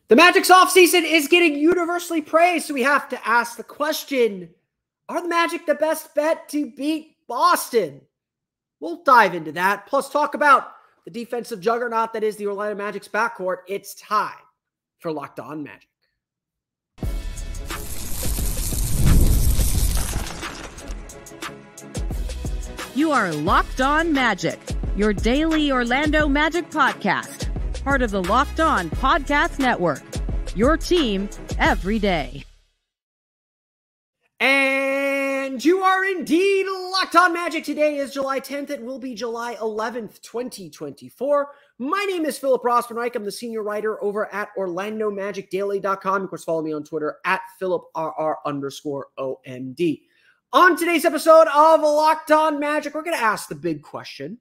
The Magic's offseason is getting universally praised, so we have to ask the question, are the Magic the best bet to beat Boston? We'll dive into that, plus talk about the defensive juggernaut that is the Orlando Magic's backcourt. It's time for Locked On Magic. You are Locked On Magic, your daily Orlando Magic podcast. Part of the Locked On Podcast Network, your team every day. And you are indeed Locked On Magic. Today is July 10th. It will be July 11th, 2024. My name is Philip Rossman-Reich. I'm the senior writer over at OrlandoMagicDaily.com. Of course, follow me on Twitter at PhilipRR_OMD. On today's episode of Locked On Magic, we're going to ask the big question.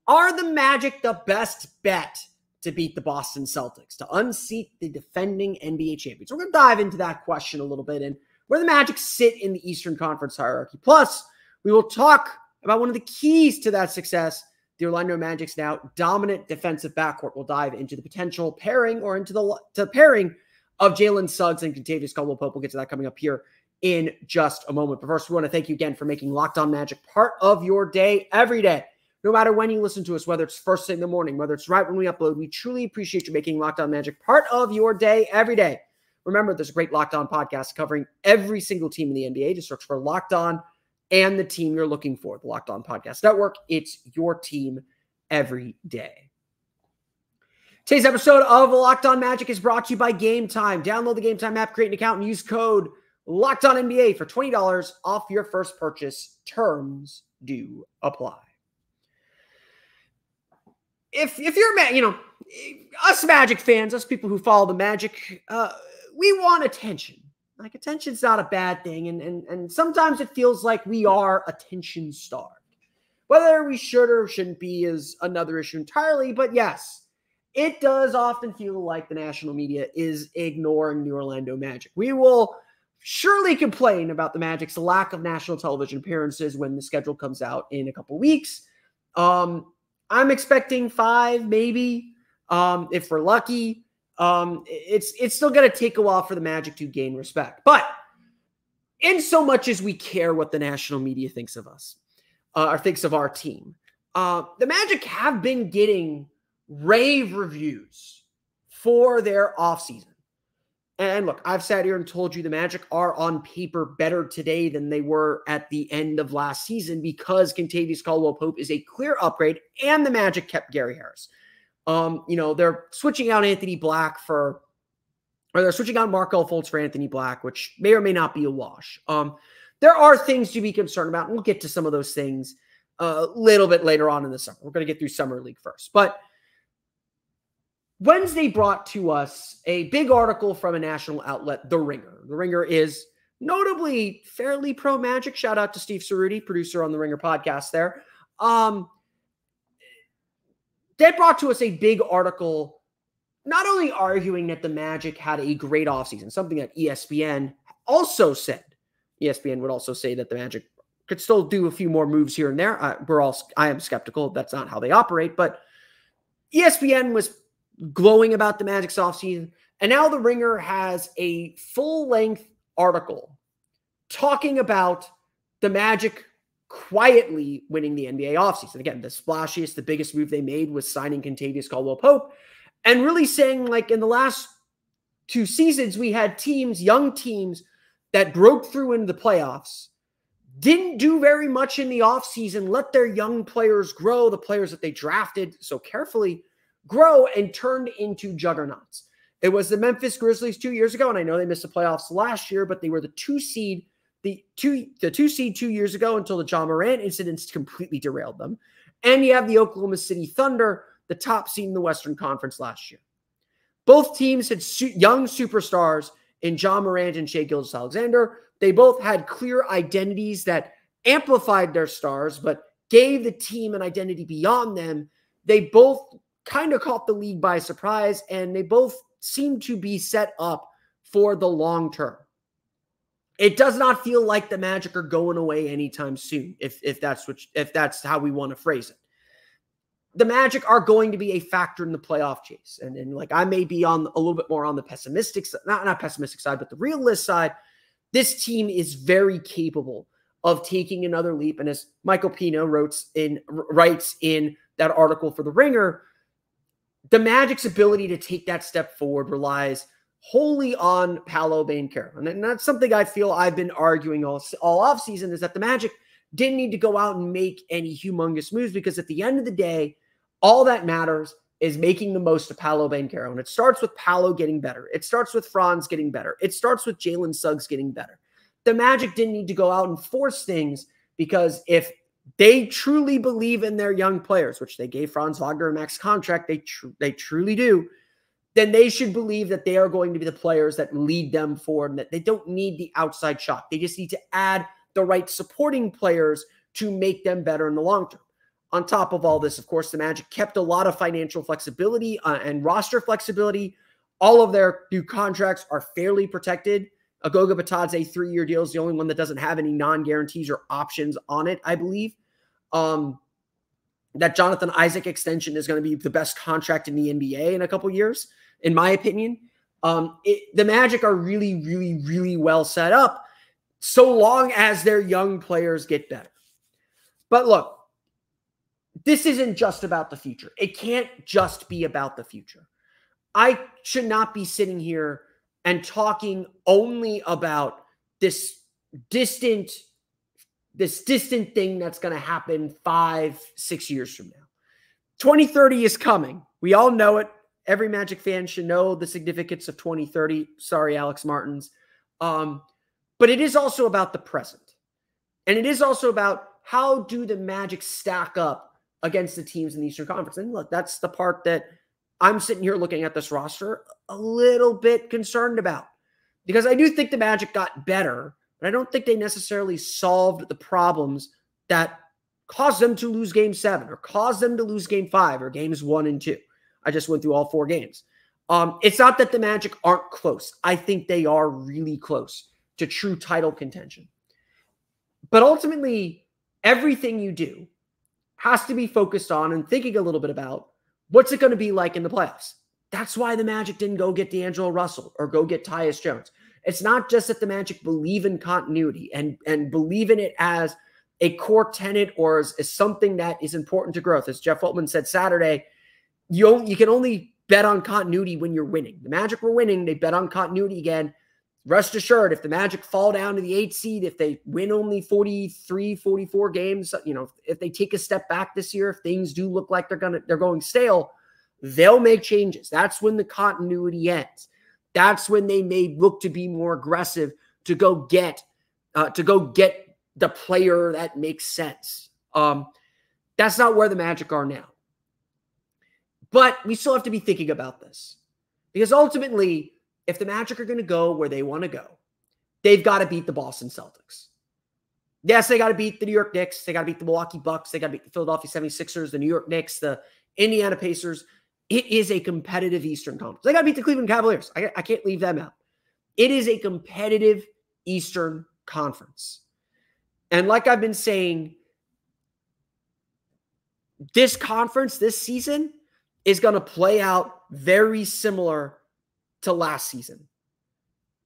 Are the Magic the best bet to beat the Boston Celtics, to unseat the defending NBA champions? We're going to dive into that question a little bit and where the Magic sit in the Eastern Conference hierarchy. Plus, we will talk about one of the keys to that success, the Orlando Magic's now dominant defensive backcourt. We'll dive into the potential pairing or into the pairing of Jalen Suggs and Kentavious Caldwell-Pope. We'll get to that coming up here in just a moment. But first, we want to thank you again for making Locked On Magic part of your day every day. No matter when you listen to us, whether it's first thing in the morning, whether it's right when we upload, we truly appreciate you making Locked On Magic part of your day every day. Remember, there's a great Locked On podcast covering every single team in the NBA. Just search for Locked On and the team you're looking for, the Locked On Podcast Network. It's your team every day. Today's episode of Locked On Magic is brought to you by Gametime. Download the Gametime app, create an account, and use code Locked On NBA for $20 off your first purchase. Terms do apply. If you're, us Magic fans, us people who follow the Magic, we want attention. Like, attention's not a bad thing, and sometimes it feels like we are attention starved. Whether we should or shouldn't be is another issue entirely, but yes, it does often feel like the national media is ignoring the Orlando Magic. We will surely complain about the Magic's lack of national television appearances when the schedule comes out in a couple weeks. I'm expecting 5, maybe, if we're lucky. It's still going to take a while for the Magic to gain respect. But in so much as we care what the national media thinks of us, or thinks of our team, the Magic have been getting rave reviews for their offseason. And look, I've sat here and told you the Magic are on paper better today than they were at the end of last season because Kentavious Caldwell-Pope is a clear upgrade and the Magic kept Gary Harris. They're switching out they're switching out Markelle Fultz for Anthony Black, which may or may not be a wash. There are things to be concerned about, and we'll get to some of those things a little bit later on in the summer. We're going to get through Summer League first. But Wednesday brought to us a big article from a national outlet, The Ringer. The Ringer is notably fairly pro-Magic. Shout out to Steve Cerruti, producer on The Ringer podcast there. They brought to us a big article, not only arguing that the Magic had a great offseason, something that ESPN also said. ESPN would also say that the Magic could still do a few more moves here and there. I am skeptical. That's not how they operate. But ESPN was glowing about the Magic's offseason. And now The Ringer has a full-length article talking about the Magic quietly winning the NBA offseason. Again, the splashiest, the biggest move they made was signing Kentavious Caldwell-Pope, and really saying, like, in the last 2 seasons, we had teams, young teams, that broke through into the playoffs, didn't do very much in the offseason, let their young players grow, the players that they drafted so carefully grow, and turned into juggernauts. It was the Memphis Grizzlies 2 years ago, and I know they missed the playoffs last year, but they were the 2 seed, the two seed 2 years ago until the Ja Morant incidents completely derailed them. And you have the Oklahoma City Thunder, the top seed in the Western Conference last year. Both teams had young superstars in Ja Morant and Shai Gilgeous-Alexander. They both had clear identities that amplified their stars, but gave the team an identity beyond them. They both kind of caught the league by surprise, and they both seem to be set up for the long term. It does not feel like the Magic are going away anytime soon, if that's how we want to phrase it. the Magic are going to be a factor in the playoff chase. And like, I may be on a little bit more on the pessimistic side, not pessimistic side, but the realist side. This team is very capable of taking another leap. And as Michael Pino writes in that article for The Ringer, the Magic's ability to take that step forward relies wholly on Paolo Banchero. And that's something I feel I've been arguing all offseason, is that the Magic didn't need to go out and make any humongous moves, because at the end of the day, all that matters is making the most of Paolo Banchero. And it starts with Paolo getting better. It starts with Franz getting better. It starts with Jalen Suggs getting better. The Magic didn't need to go out and force things, because if they truly believe in their young players, which they gave Franz Wagner a max contract, they truly do, then they should believe that they are going to be the players that lead them forward, and that they don't need the outside shot. They just need to add the right supporting players to make them better in the long term. On top of all this, of course, the Magic kept a lot of financial flexibility and roster flexibility. All of their new contracts are fairly protected. Goga Bitadze 3-year deal is the only one that doesn't have any non-guarantees or options on it, I believe. That Jonathan Isaac extension is going to be the best contract in the NBA in a couple years, in my opinion. The Magic are really, really, really well set up, so long as their young players get better. But look, this isn't just about the future. It can't just be about the future. I should not be sitting here and talking only about this distant thing that's going to happen 5-6 years from now. 2030 is coming. We all know it. Every Magic fan should know the significance of 2030. Sorry, Alex Martins. But it is also about the present. And it is also about, how do the Magic stack up against the teams in the Eastern Conference? And look, that's the part that I'm sitting here looking at this roster a little bit concerned about, because I do think the Magic got better, but I don't think they necessarily solved the problems that caused them to lose Game 7 or caused them to lose Game 5 or Games 1 and 2. I just went through all 4 games. It's not that the Magic aren't close. I think they are really close to true title contention. But ultimately, everything you do has to be focused on and thinking a little bit about, what's it going to be like in the playoffs? That's why the Magic didn't go get D'Angelo Russell or go get Tyus Jones. It's not just that the Magic believe in continuity and believe in it as a core tenet or as something that is important to growth. As Jeff Weltman said Saturday, you can only bet on continuity when you're winning. The Magic were winning. They bet on continuity again. Rest assured, if the Magic fall down to the 8th seed, if they win only 43, 44 games, if they take a step back this year, if things do look like they're going stale, they'll make changes. That's when the continuity ends. That's when they may look to be more aggressive to go get the player that makes sense. That's not where the Magic are now. But we still have to be thinking about this, because ultimately, if the Magic are going to go where they want to go, they've got to beat the Boston Celtics. Yes, they got to beat the New York Knicks. They got to beat the Milwaukee Bucks. They got to beat the Philadelphia 76ers, the New York Knicks, the Indiana Pacers. It is a competitive Eastern Conference. They got to beat the Cleveland Cavaliers. I can't leave them out. It is a competitive Eastern Conference. And like I've been saying, this conference, this season, is going to play out very similar to last season.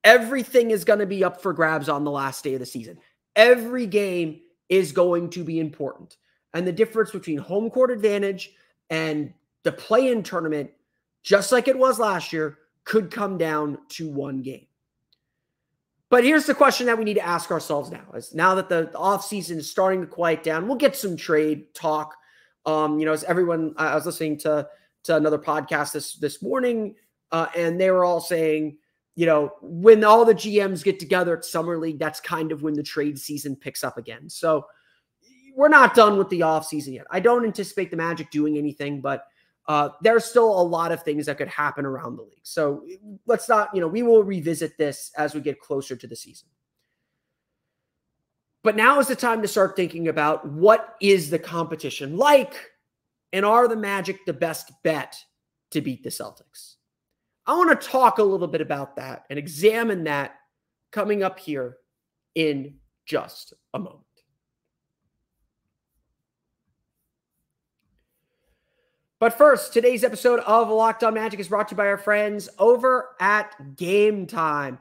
Everything is going to be up for grabs on the last day of the season. Every game is going to be important. And the difference between home court advantage and the play-in tournament, just like it was last year, could come down to one game. But here's the question that we need to ask ourselves now. Now that the offseason is starting to quiet down, we'll get some trade talk. As everyone, I was listening to another podcast this morning, and they were all saying, when all the GMs get together at Summer League, that's kind of when the trade season picks up again. So we're not done with the offseason yet. I don't anticipate the Magic doing anything, but there's still a lot of things that could happen around the league. So let's not, we will revisit this as we get closer to the season. But now is the time to start thinking about, what is the competition like, and are the Magic the best bet to beat the Celtics? I want to talk a little bit about that and examine that coming up here in just a moment. But first, today's episode of Locked On Magic is brought to you by our friends over at Gametime.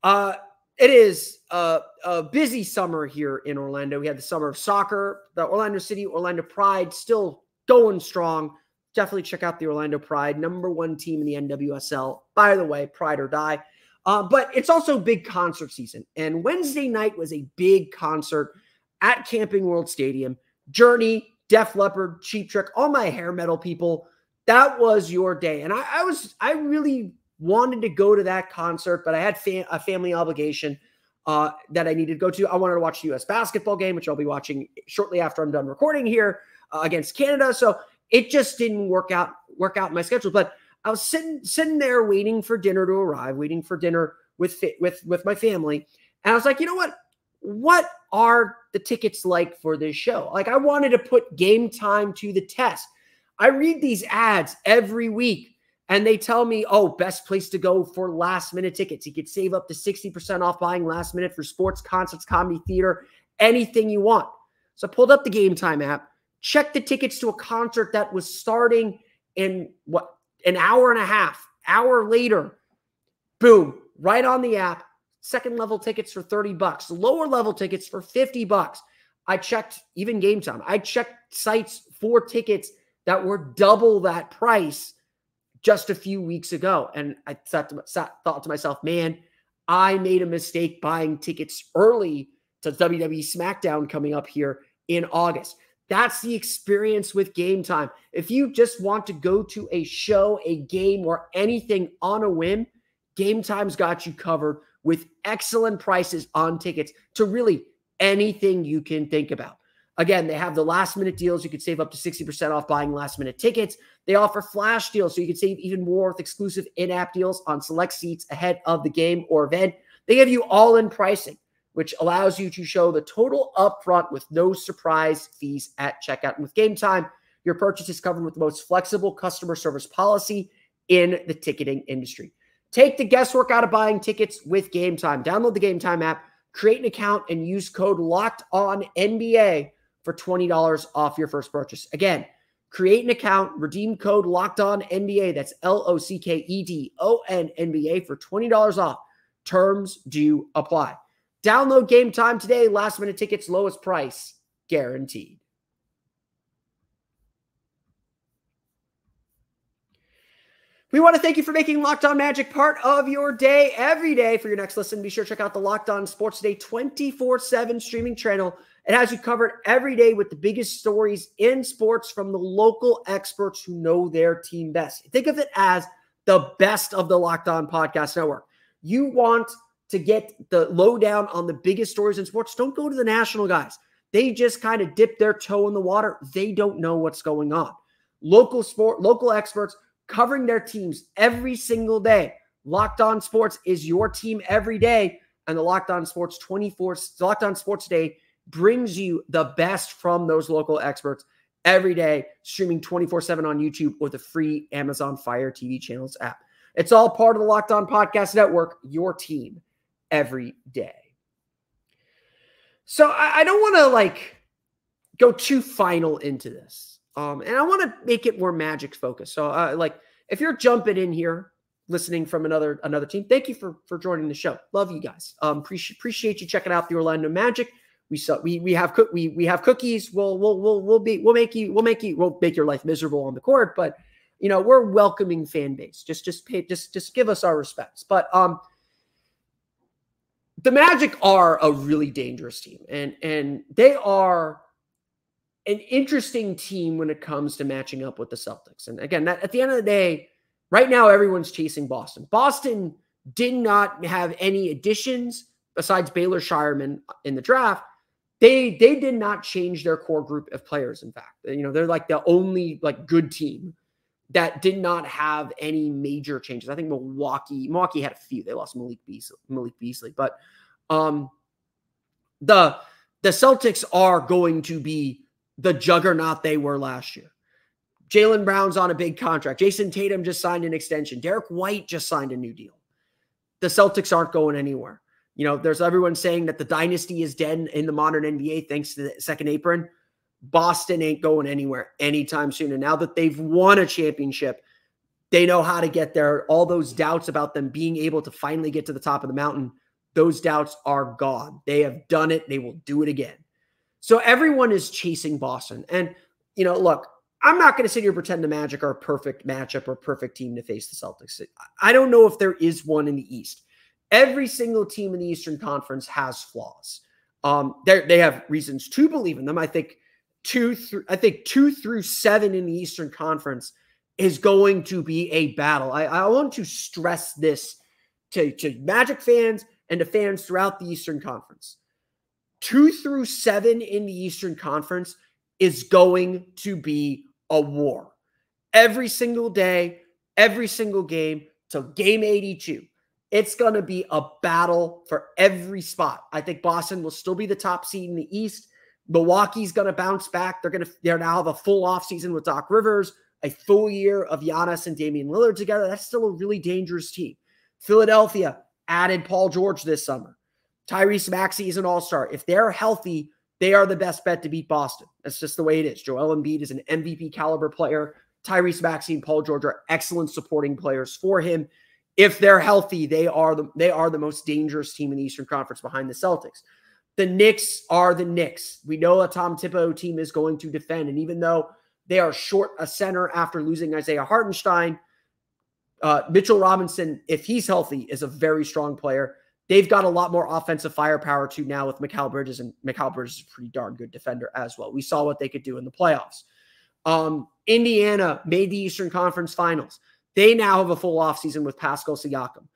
It is a busy summer here in Orlando. We had the summer of soccer, the Orlando Pride still going strong. Definitely check out the Orlando Pride, #1 team in the NWSL. By the way, Pride or die. But it's also big concert season. And Wednesday night was a big concert at Camping World Stadium. Journey, Def Leppard, Cheap Trick, all my hair metal people. That was your day. And I really wanted to go to that concert, but I had a family obligation that I needed to go to. I wanted to watch the U.S. basketball game, which I'll be watching shortly after I'm done recording here against Canada. So it just didn't work out in my schedule. But I was sitting there waiting for dinner to arrive, waiting for dinner with my family. And I was like, you know what? What are the tickets like for this show? Like, I wanted to put Gametime to the test. I read these ads every week. And they tell me, oh, best place to go for last-minute tickets. You could save up to 60% off buying last minute for sports, concerts, comedy, theater, anything you want. So I pulled up the Gametime app, checked the tickets to a concert that was starting in, an hour and a half. Hour later, boom, right on the app. Second-level tickets for $30. Lower-level tickets for $50. I checked even Gametime. I checked sites for tickets that were double that price just a few weeks ago. And I thought to myself, man, I made a mistake buying tickets early to WWE SmackDown coming up here in August. That's the experience with Gametime. If you just want to go to a show, a game, or anything on a whim, Gametime's got you covered with excellent prices on tickets to really anything you can think about. Again, they have the last-minute deals. You could save up to 60% off buying last-minute tickets. They offer flash deals, so you can save even more with exclusive in-app deals on select seats ahead of the game or event. They give you all-in pricing, which allows you to show the total upfront with no surprise fees at checkout. And with Gametime, your purchase is covered with the most flexible customer service policy in the ticketing industry. Take the guesswork out of buying tickets with Gametime. Download the Gametime app, create an account, and use code LOCKEDONNBA for $20 off your first purchase. Again, create an account, redeem code LOCKEDONNBA. That's LOCKEDONNBA for $20 off. Terms do apply. Download Gametime today. Last minute tickets, lowest price, guaranteed. We want to thank you for making Locked On Magic part of your day every day. For your next listen, be sure to check out the Locked On Sports Today 24/7 streaming channel. It has you covered every day with the biggest stories in sports from the local experts who know their team best. Think of it as the best of the Locked On Podcast Network. You want to get the lowdown on the biggest stories in sports? Don't go to the national guys. They just kind of dip their toe in the water. They don't know what's going on. Local experts covering their teams every single day. Locked On Sports is your team every day, and the Locked On Sports Day brings you the best from those local experts every day, streaming 24/7 on YouTube or the free Amazon Fire TV channels app. It's all part of the Locked On Podcast Network, your team every day. So I don't want to go too final into this. And I want to make it more Magic focused. So if you're jumping in here, listening from another team, thank you for joining the show. Love you guys. Appreciate you checking out the Orlando Magic. We have cookies. We'll make your life miserable on the court, but we're a welcoming fan base. Just give us our respects. But the Magic are a really dangerous team, and they are an interesting team when it comes to matching up with the Celtics. And again, at the end of the day, right now everyone's chasing Boston. Boston did not have any additions besides Baylor Shireman in the draft. They did not change their core group of players. In fact, they're like the only good team that did not have any major changes. I think Milwaukee had a few. They lost Malik Beasley, but the Celtics are going to be the juggernaut they were last year. Jaylen Brown's on a big contract. Jason Tatum just signed an extension. Derek White just signed a new deal. The Celtics aren't going anywhere. There's everyone saying that the dynasty is dead in the modern NBA thanks to the second apron. Boston ain't going anywhere anytime soon. And now that they've won a championship, they know how to get there. All those doubts about them being able to finally get to the top of the mountain, those doubts are gone. They have done it. They will do it again. So everyone is chasing Boston. And, look, I'm not going to sit here and pretend the Magic are a perfect matchup or perfect team to face the Celtics. I don't know if there is one in the East. Every single team in the Eastern Conference has flaws. They have reasons to believe in them. I think 2 through 7 in the Eastern Conference is going to be a battle. I want to stress this to Magic fans and to fans throughout the Eastern Conference. 2 through 7 in the Eastern Conference is going to be a war. Every single day, every single game till game 82. It's going to be a battle for every spot. I think Boston will still be the top seed in the East. Milwaukee's going to bounce back. They're now have a full offseason with Doc Rivers, a full year of Giannis and Damian Lillard together. That's still a really dangerous team. Philadelphia added Paul George this summer. Tyrese Maxey is an all-star. If they're healthy, they are the best bet to beat Boston. That's just the way it is. Joel Embiid is an MVP caliber player. Tyrese Maxey and Paul George are excellent supporting players for him. If they're healthy, they are the most dangerous team in the Eastern Conference behind the Celtics. The Knicks are the Knicks. We know a Tom Thibodeau team is going to defend, and even though they are short a center after losing Isaiah Hartenstein, Mitchell Robinson, if he's healthy, is a very strong player. They've got a lot more offensive firepower too now with Mikal Bridges, and Mikal Bridges is a pretty darn good defender as well. We saw what they could do in the playoffs. Indiana made the Eastern Conference Finals. They now have a full offseason with Pascal Siakam.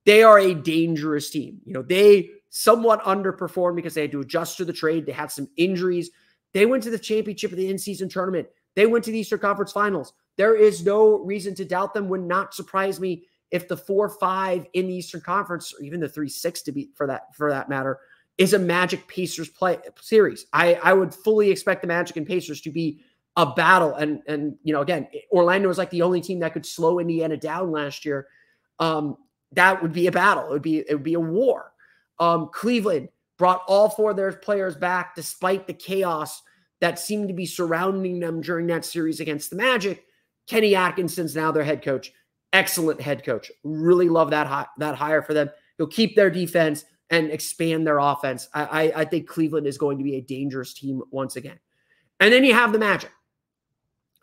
They are a dangerous team. They somewhat underperformed because they had to adjust to the trade. They had some injuries. They went to the championship of the in-season tournament. They went to the Eastern Conference Finals. There is no reason to doubt them. Would not surprise me if the 4-5 in the Eastern Conference, or even the 3-6 to be for that matter, is a Magic Pacers play series. I would fully expect the Magic and Pacers to be a battle. And again, Orlando was like the only team that could slow Indiana down last year. That would be a battle. It would be a war. Cleveland brought all 4 of their players back despite the chaos that seemed to be surrounding them during that series against the Magic. Kenny Atkinson's now their head coach. Excellent head coach. Really love that hire for them. He'll keep their defense and expand their offense. I think Cleveland is going to be a dangerous team once again. And then you have the Magic.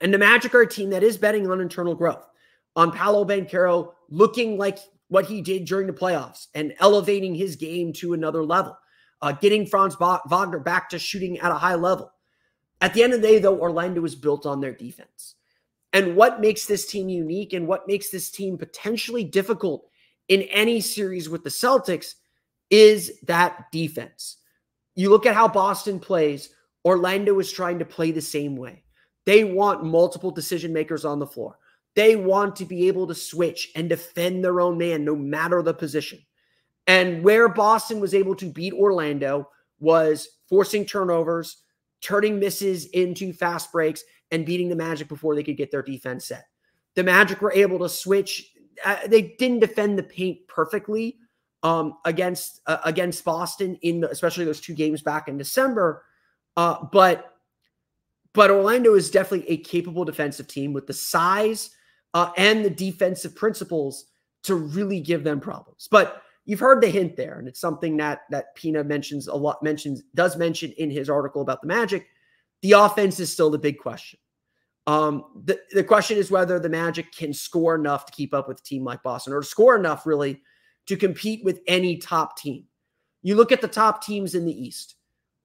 And the Magic are a team that is betting on internal growth, on Paolo Banchero looking like what he did during the playoffs and elevating his game to another level, getting Franz Wagner back to shooting at a high level. At the end of the day, though, Orlando is built on their defense. And what makes this team unique and what makes this team potentially difficult in any series with the Celtics is that defense. You look at how Boston plays, Orlando is trying to play the same way. They want multiple decision makers on the floor. They want to be able to switch and defend their own man no matter the position. And where Boston was able to beat Orlando was forcing turnovers, turning misses into fast breaks, and beating the Magic before they could get their defense set. The Magic were able to switch. They didn't defend the paint perfectly against Boston especially those 2 games back in December. But Orlando is definitely a capable defensive team with the size and the defensive principles to really give them problems. But you've heard the hint there, and it's something that Pina does mention in his article about the Magic. The offense is still the big question. The question is whether the Magic can score enough to keep up with a team like Boston, or score enough really to compete with any top team. You look at the top teams in the East.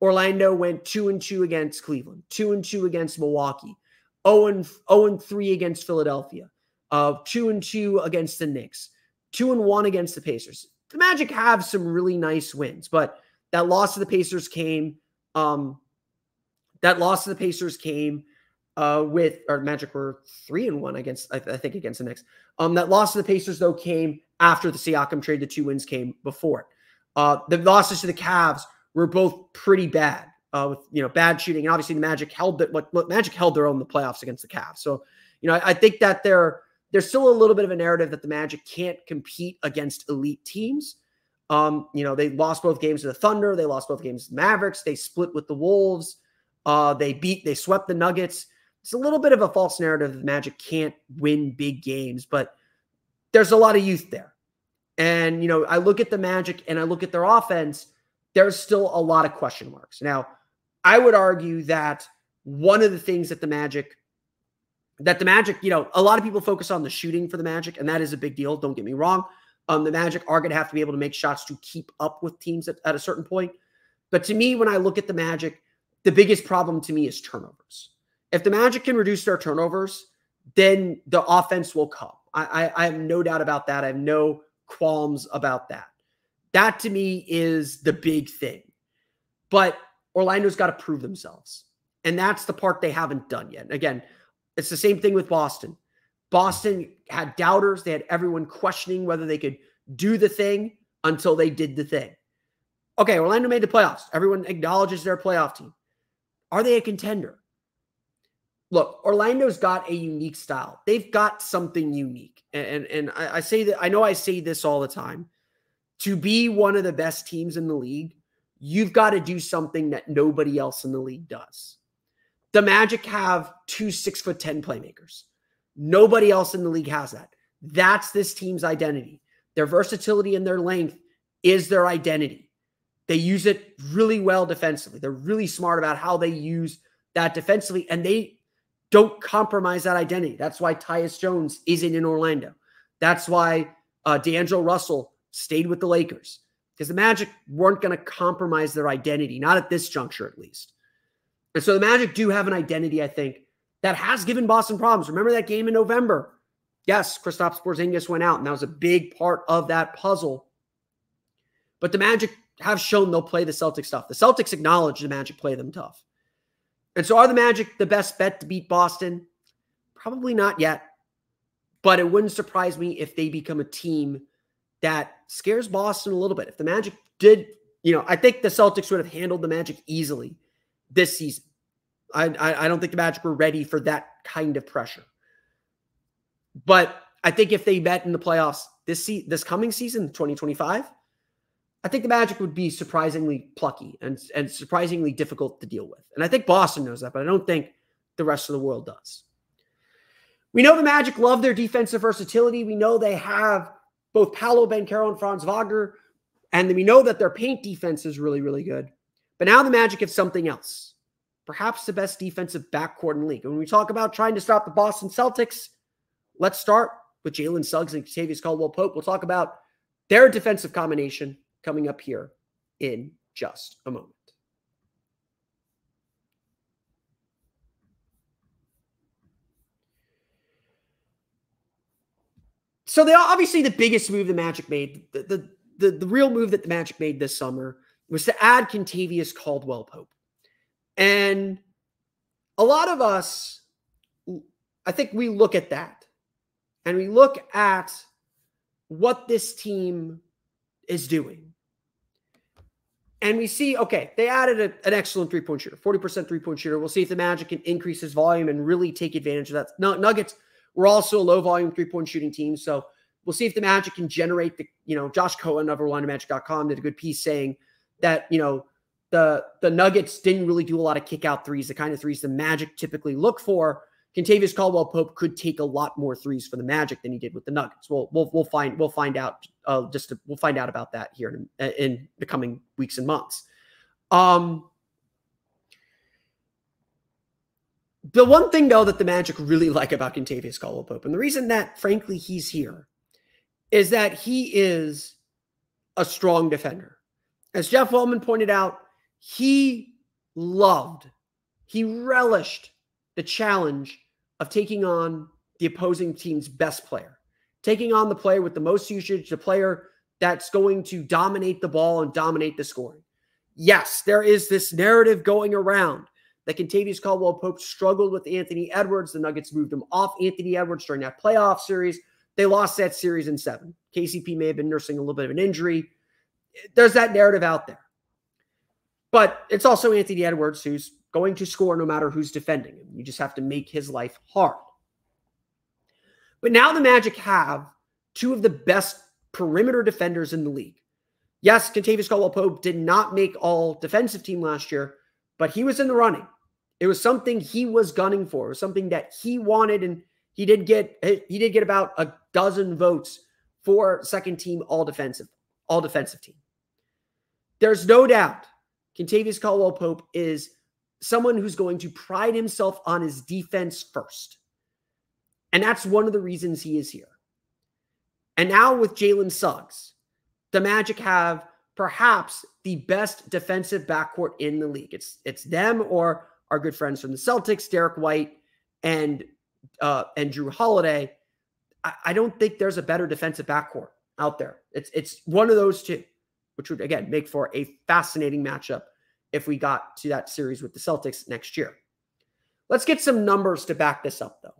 Orlando went 2-2 against Cleveland, 2-2 against Milwaukee, 0-3 against Philadelphia, 2-2 against the Knicks, 2-1 against the Pacers. The Magic have some really nice wins, but that loss to the Pacers came. Magic were 3-1 against, I think, against the Knicks. That loss to the Pacers though came after the Siakam trade. The 2 wins came before it. The losses to the Cavs were both pretty bad, with bad shooting, and obviously the Magic held their own in the playoffs against the Cavs. So, I think that there's still a little bit of a narrative that the Magic can't compete against elite teams. They lost both games to the Thunder, they lost both games to the Mavericks, they split with the Wolves. They swept the Nuggets. It's a little bit of a false narrative that the Magic can't win big games, but there's a lot of youth there. And, I look at the Magic and I look at their offense, there's still a lot of question marks. Now, I would argue that one of the things that the Magic, a lot of people focus on the shooting for the Magic, and that is a big deal. Don't get me wrong. The Magic are going to have to be able to make shots to keep up with teams at a certain point. But to me, when I look at the Magic, the biggest problem to me is turnovers. If the Magic can reduce their turnovers, then the offense will come. I have no doubt about that. I have no qualms about that. That to me is the big thing. But Orlando's got to prove themselves. And that's the part they haven't done yet. Again, it's the same thing with Boston. Boston had doubters. They had everyone questioning whether they could do the thing until they did the thing. Okay, Orlando made the playoffs. Everyone acknowledges their playoff team. Are they a contender? Look, Orlando's got a unique style. They've got something unique. And I say that, I know I say this all the time. To be one of the best teams in the league, you've got to do something that nobody else in the league does. The Magic have 2 6'10" playmakers. Nobody else in the league has that. That's this team's identity. Their versatility and their length is their identity. They use it really well defensively. They're really smart about how they use that defensively, and they don't compromise that identity. That's why Tyus Jones isn't in Orlando. That's why D'Angelo Russell stayed with the Lakers, because the Magic weren't going to compromise their identity, not at this juncture at least. And so the Magic do have an identity, I think, that has given Boston problems. Remember that game in November? Yes, Kristaps Porzingis went out, and that was a big part of that puzzle. But the Magic have shown they'll play the Celtics tough. The Celtics acknowledge the Magic play them tough. And so are the Magic the best bet to beat Boston? Probably not yet. But it wouldn't surprise me if they become a team that scares Boston a little bit. If the Magic did, I think the Celtics would have handled the Magic easily this season. I don't think the Magic were ready for that kind of pressure. But I think if they met in the playoffs this coming season, 2025, I think the Magic would be surprisingly plucky and surprisingly difficult to deal with. And I think Boston knows that, but I don't think the rest of the world does. We know the Magic love their defensive versatility. We know they have both Paolo, Banchero, and Franz Wagner. And we know that their paint defense is really, really good. But now the Magic have something else. Perhaps the best defensive backcourt in the league. And when we talk about trying to stop the Boston Celtics, let's start with Jalen Suggs and Kentavious Caldwell-Pope. We'll talk about their defensive combination coming up here in just a moment. So obviously the biggest move the Magic made, the real move that the Magic made this summer was to add Kentavious Caldwell-Pope. And a lot of us, I think we look at that and we look at what this team is doing. And we see, okay, they added an excellent three-point shooter, 40% three-point shooter. We'll see if the Magic can increase his volume and really take advantage of that. Nuggets were also a low-volume three-point shooting team. So we'll see if the Magic can generate Josh Cohen of OrlandoMagic.com did a good piece saying that, the Nuggets didn't really do a lot of kick-out threes, the kind of threes the Magic typically look for. Kentavious Caldwell-Pope could take a lot more threes for the Magic than he did with the Nuggets. We'll find out. We'll find out about that here in the coming weeks and months. The one thing though that the Magic really like about Kentavious Caldwell-Pope, and the reason that frankly he's here, is that he is a strong defender. As Jeff Wellman pointed out, he relished the challenge of taking on the opposing team's best player, taking on the player with the most usage, the player that's going to dominate the ball and dominate the scoring. Yes, there is this narrative going around that Kentavious Caldwell-Pope struggled with Anthony Edwards. The Nuggets moved him off Anthony Edwards during that playoff series. They lost that series in 7. KCP may have been nursing a little bit of an injury. There's that narrative out there. But it's also Anthony Edwards who's going to score no matter who's defending him. You just have to make his life hard. But now the Magic have 2 of the best perimeter defenders in the league. Yes, Kentavious Caldwell-Pope did not make all defensive team last year, but he was in the running. It was something he was gunning for. It was something that he wanted, and he did get about a dozen votes for second team all defensive team. There's no doubt Kentavious Caldwell-Pope is someone who's going to pride himself on his defense first. And that's one of the reasons he is here. And now with Jalen Suggs, the Magic have perhaps the best defensive backcourt in the league. It's them or our good friends from the Celtics, Derek White and Drew Holiday. I don't think there's a better defensive backcourt out there. It's one of those two, which would, again, make for a fascinating matchup if we got to that series with the Celtics next year. Let's get some numbers to back this up, though.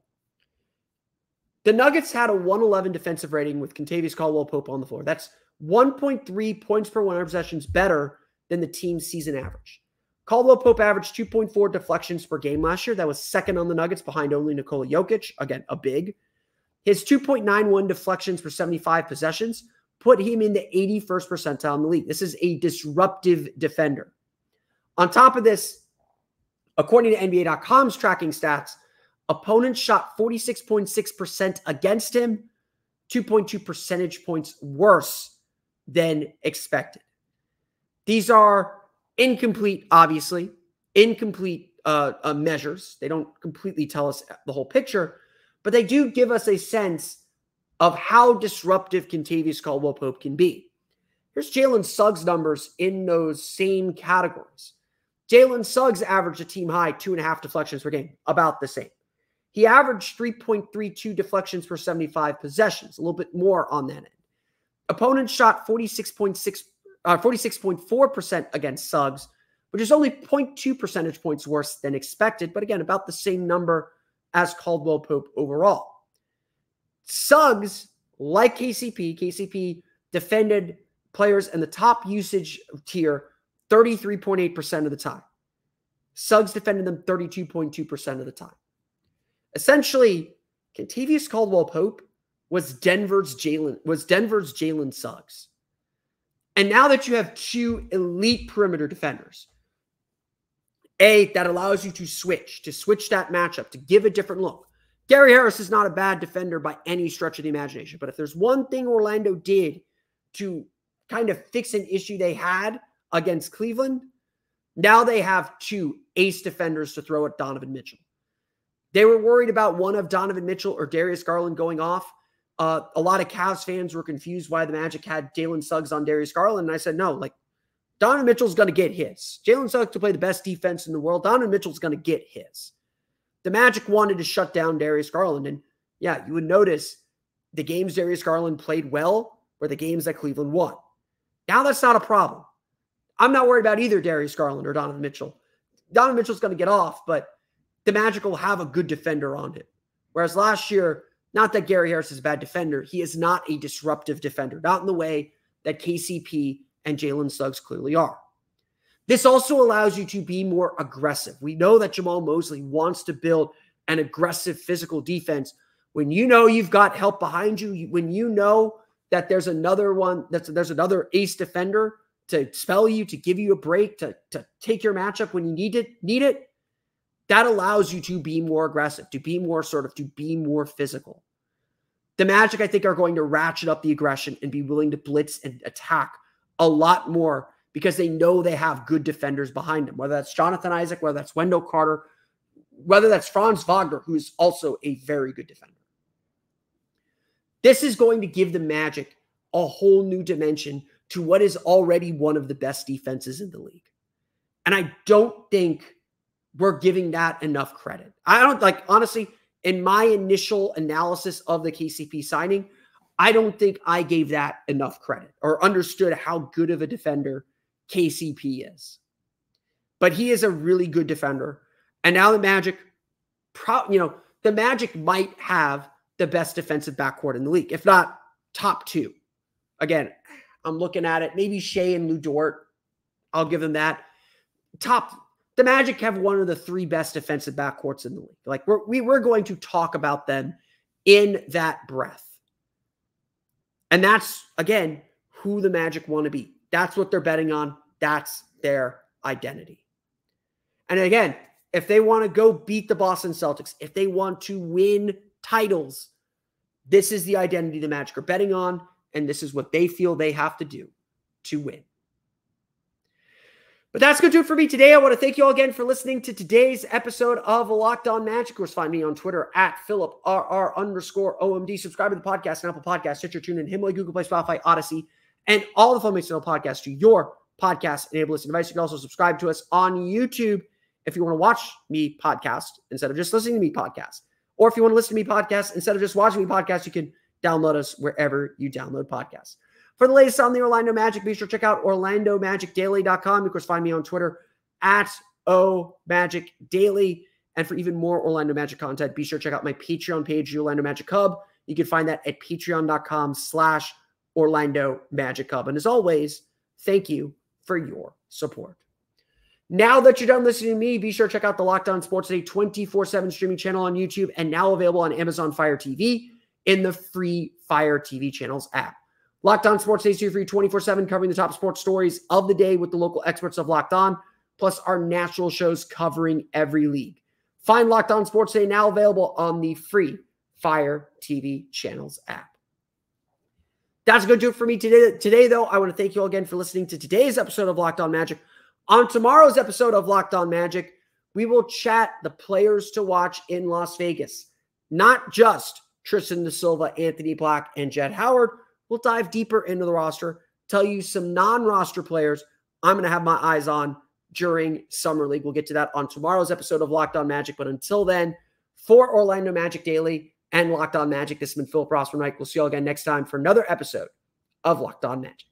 The Nuggets had a 111 defensive rating with Kentavious Caldwell-Pope on the floor. That's 1.3 points per 100 possessions better than the team's season average. Caldwell-Pope averaged 2.4 deflections per game last year. That was second on the Nuggets behind only Nikola Jokic. Again, a big. His 2.91 deflections per 75 possessions put him in the 81st percentile in the league. This is a disruptive defender. On top of this, according to NBA.com's tracking stats, opponents shot 46.6% against him, 2.2 percentage points worse than expected. These are incomplete, obviously, measures. They don't completely tell us the whole picture, but they do give us a sense of how disruptive Kentavious Caldwell-Pope can be. Here's Jalen Suggs' numbers in those same categories. Jalen Suggs averaged a team-high 2.5 deflections per game, about the same. He averaged 3.32 deflections per 75 possessions, a little bit more on that end. Opponents shot 46.4% against Suggs, which is only 0.2 percentage points worse than expected, but again, about the same number as Caldwell-Pope overall. Suggs, like KCP defended players in the top usage tier 33.8% of the time. Suggs defended them 32.2% of the time. Essentially, Kentavious Caldwell-Pope was Denver's Jalen Suggs. And now that you have two elite perimeter defenders, that allows you to switch that matchup, to give a different look. Gary Harris is not a bad defender by any stretch of the imagination, but if there's one thing Orlando did to kind of fix an issue they had against Cleveland, now they have two ace defenders to throw at Donovan Mitchell. They were worried about one of Donovan Mitchell or Darius Garland going off. A lot of Cavs fans were confused why the Magic had Jalen Suggs on Darius Garland. And I said, no, Donovan Mitchell's going to get his. Jalen Suggs to play the best defense in the world. Donovan Mitchell's going to get his. The Magic wanted to shut down Darius Garland. And yeah, you would notice the games Darius Garland played well were the games that Cleveland won. Now that's not a problem. I'm not worried about either Darius Garland or Donovan Mitchell. Donovan Mitchell's going to get off, but the Magic will have a good defender on him. Whereas last year, not that Gary Harris is a bad defender, he is not a disruptive defender, not in the way that KCP and Jalen Suggs clearly are. This also allows you to be more aggressive. We know that Jamal Mosley wants to build an aggressive physical defense. When you know you've got help behind you, when you know that there's another ace defender to spell you, to give you a break, to take your matchup when you need it, that allows you to be more aggressive, to be more physical. The Magic, I think, are going to ratchet up the aggression and be willing to blitz and attack a lot more because they know they have good defenders behind them, whether that's Jonathan Isaac, whether that's Wendell Carter, whether that's Franz Wagner, who is also a very good defender. This is going to give the Magic a whole new dimension to what is already one of the best defenses in the league. And I don't think we're giving that enough credit. Honestly, in my initial analysis of the KCP signing, I don't think I gave that enough credit or understood how good of a defender KCP is. But he is a really good defender. And now the Magic, the Magic might have the best defensive backcourt in the league, if not top two. Again, I'm looking at it. Maybe Shea and Lou Dort. I'll give them that. The Magic have one of the three best defensive backcourts in the league. We're going to talk about them in that breath. And that's, again, who the Magic want to be. That's what they're betting on. That's their identity. And again, if they want to go beat the Boston Celtics, if they want to win titles, this is the identity the Magic are betting on, and this is what they feel they have to do to win. But that's going to do it for me today. I want to thank you all again for listening to today's episode of Locked On Magic. Of course, find me on Twitter at PhilipRR_OMD. Subscribe to the podcast on Apple Podcasts, Stitcher, TuneIn, Himalaya, Google Play, Spotify, Odyssey, and all the Filmmaking podcasts to your podcast-enabled listening device. You can also subscribe to us on YouTube if you want to watch me podcast instead of just listening to me podcast. Or if you want to listen to me podcast instead of just watching me podcast, you can download us wherever you download podcasts. For the latest on the Orlando Magic, be sure to check out OrlandoMagicDaily.com. Of course, find me on Twitter at OMagicDaily. And for even more Orlando Magic content, be sure to check out my Patreon page, the Orlando Magic Hub. You can find that at patreon.com/Orlando Magic Hub. And as always, thank you for your support. Now that you're done listening to me, be sure to check out the Locked On Sports Today 24/7 streaming channel on YouTube and now available on Amazon Fire TV in the free Fire TV channels app. Locked On Sports Today is free 24/7, covering the top sports stories of the day with the local experts of Locked On, plus our national shows covering every league. Find Locked On Sports Today now available on the free Fire TV channels app. That's going to do it for me today, though. I want to thank you all again for listening to today's episode of Locked On Magic. On tomorrow's episode of Locked On Magic, we will chat the players to watch in Las Vegas. Not just Tristan Da Silva, Anthony Black, and Jett Howard. We'll dive deeper into the roster, tell you some non-roster players I'm going to have my eyes on during Summer League. We'll get to that on tomorrow's episode of Locked On Magic. But until then, for Orlando Magic Daily and Locked On Magic, this has been Philip Rossman-Reich. We'll see you all again next time for another episode of Locked On Magic.